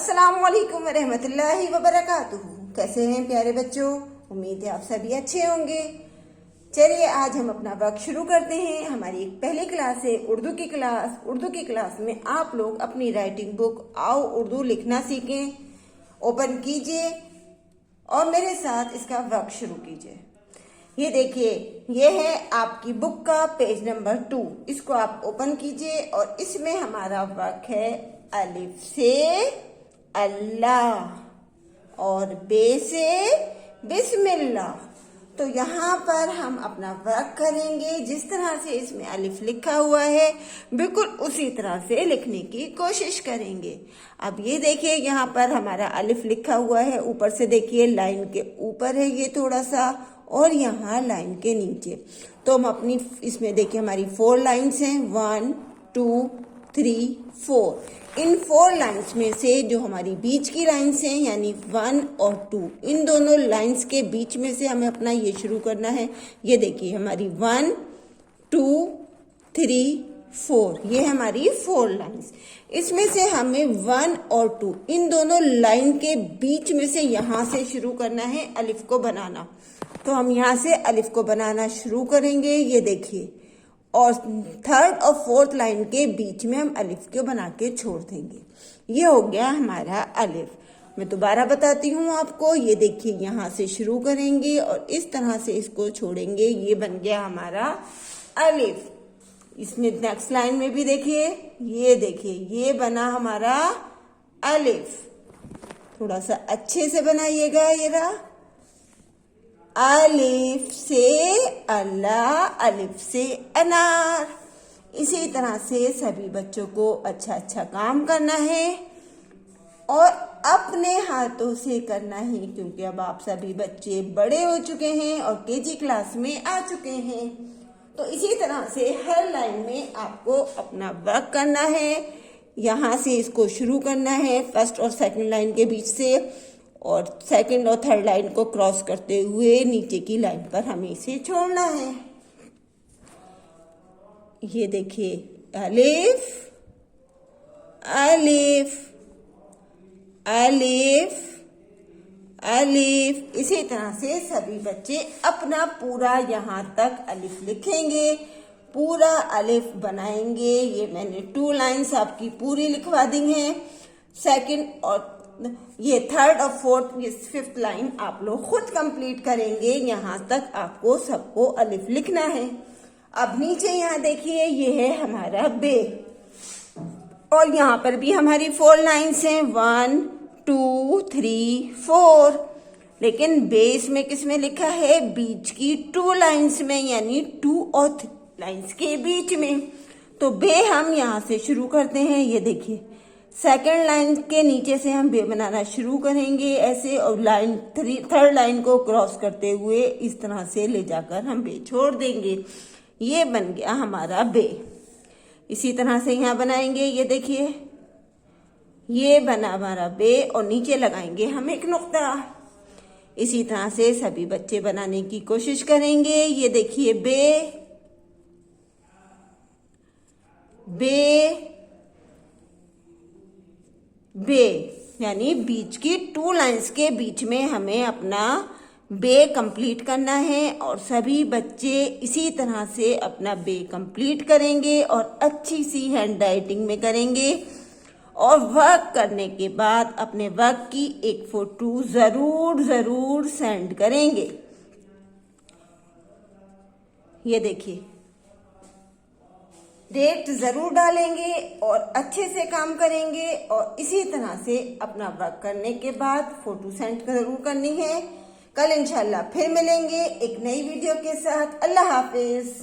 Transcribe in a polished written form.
अस्सलामुअलैकुम वरहमतुल्लाहि वबरकातुहू। कैसे हैं प्यारे बच्चों? उम्मीद है आप सभी अच्छे होंगे। चलिए आज हम अपना वर्क शुरू करते हैं। हमारी एक पहली क्लास है उर्दू की क्लास। उर्दू की क्लास में आप लोग अपनी राइटिंग बुक आओ उर्दू लिखना सीखें ओपन कीजिए और मेरे साथ इसका वर्क शुरू कीजिए। ये देखिए, ये है आपकी बुक का पेज नंबर 2। इसको आप ओपन कीजिए और इसमें हमारा वर्क है अलिफ से अल्लाह और बे से बिस्मिल्लाह। तो यहाँ पर हम अपना वर्क करेंगे। जिस तरह से इसमें अलिफ लिखा हुआ है बिल्कुल उसी तरह से लिखने की कोशिश करेंगे। अब ये देखिए, यहाँ पर हमारा अलिफ लिखा हुआ है। ऊपर से देखिए लाइन के ऊपर है ये थोड़ा सा, और यहाँ लाइन के नीचे। तो हम अपनी इसमें देखिए हमारी 4 लाइन्स हैं, 1 2 3 4। इन 4 लाइन्स में से जो हमारी बीच की लाइन्स हैं यानी 1 और 2, इन दोनों लाइन्स के बीच में से हमें अपना ये शुरू करना है। ये देखिए हमारी 1 2 3 4, ये हमारी 4 लाइन्स। इसमें से हमें 1 और 2 इन दोनों लाइन के बीच में से यहाँ से शुरू करना है अलिफ को बनाना। तो हम यहाँ से अलिफ को बनाना शुरू करेंगे। ये देखिए, और 3rd और 4th लाइन के बीच में हम अलिफ को बना के छोड़ देंगे। ये हो गया हमारा अलिफ। मैं दोबारा बताती हूँ आपको। ये देखिए, यहाँ से शुरू करेंगे और इस तरह से इसको छोड़ेंगे। ये बन गया हमारा अलिफ। इसमें नेक्स्ट लाइन में भी देखिए, ये देखिए ये बना हमारा अलिफ। थोड़ा सा अच्छे से बनाइएगा। ये रहा अलिफ से अल्लाह, अलिफ से अनार। इसी तरह से सभी बच्चों को अच्छा अच्छा काम करना है और अपने हाथों से करना है, क्योंकि अब आप सभी बच्चे बड़े हो चुके हैं और केजी क्लास में आ चुके हैं। तो इसी तरह से हर लाइन में आपको अपना वर्क करना है। यहाँ से इसको शुरू करना है 1st और 2nd लाइन के बीच से, और 2nd और 3rd लाइन को क्रॉस करते हुए नीचे की लाइन पर हमें इसे छोड़ना है। ये देखिए अलिफ अलिफ अलिफ अलिफ। इसी तरह से सभी बच्चे अपना पूरा यहाँ तक अलिफ लिखेंगे, पूरा अलिफ बनाएंगे। ये मैंने 2 लाइन्स आपकी पूरी लिखवा दी हैं। 2nd और ये 3rd और 4th, ये 5th लाइन आप लोग खुद कंप्लीट करेंगे। यहाँ तक आपको सबको अलिफ लिखना है। अब नीचे यहाँ देखिए, ये है हमारा बे, और यहाँ पर भी हमारी 4 लाइन्स हैं, 1 2 3 4। लेकिन बेस में किसमें लिखा है? बीच की 2 लाइन्स में, यानी 2 और 3 लाइन्स के बीच में। तो बे हम यहाँ से शुरू करते हैं। ये देखिए 2nd लाइन के नीचे से हम बे बनाना शुरू करेंगे ऐसे, और लाइन 3rd लाइन को क्रॉस करते हुए इस तरह से ले जाकर हम बे छोड़ देंगे। ये बन गया हमारा बे। इसी तरह से यहाँ बनाएंगे। ये देखिए ये बना हमारा बे, और नीचे लगाएंगे हम एक नुक्ता। इसी तरह से सभी बच्चे बनाने की कोशिश करेंगे। ये देखिए बे बे बे, यानी बीच की 2 लाइन्स के बीच में हमें अपना बे कंप्लीट करना है। और सभी बच्चे इसी तरह से अपना बे कंप्लीट करेंगे और अच्छी सी हैंड राइटिंग में करेंगे। और वर्क करने के बाद अपने वर्क की एक फोटो जरूर सेंड करेंगे। ये देखिए, डेट जरूर डालेंगे और अच्छे से काम करेंगे। और इसी तरह से अपना वर्क करने के बाद फोटो सेंड जरूर करनी है। कल इंशाल्लाह फिर मिलेंगे एक नई वीडियो के साथ। अल्लाह हाफिज।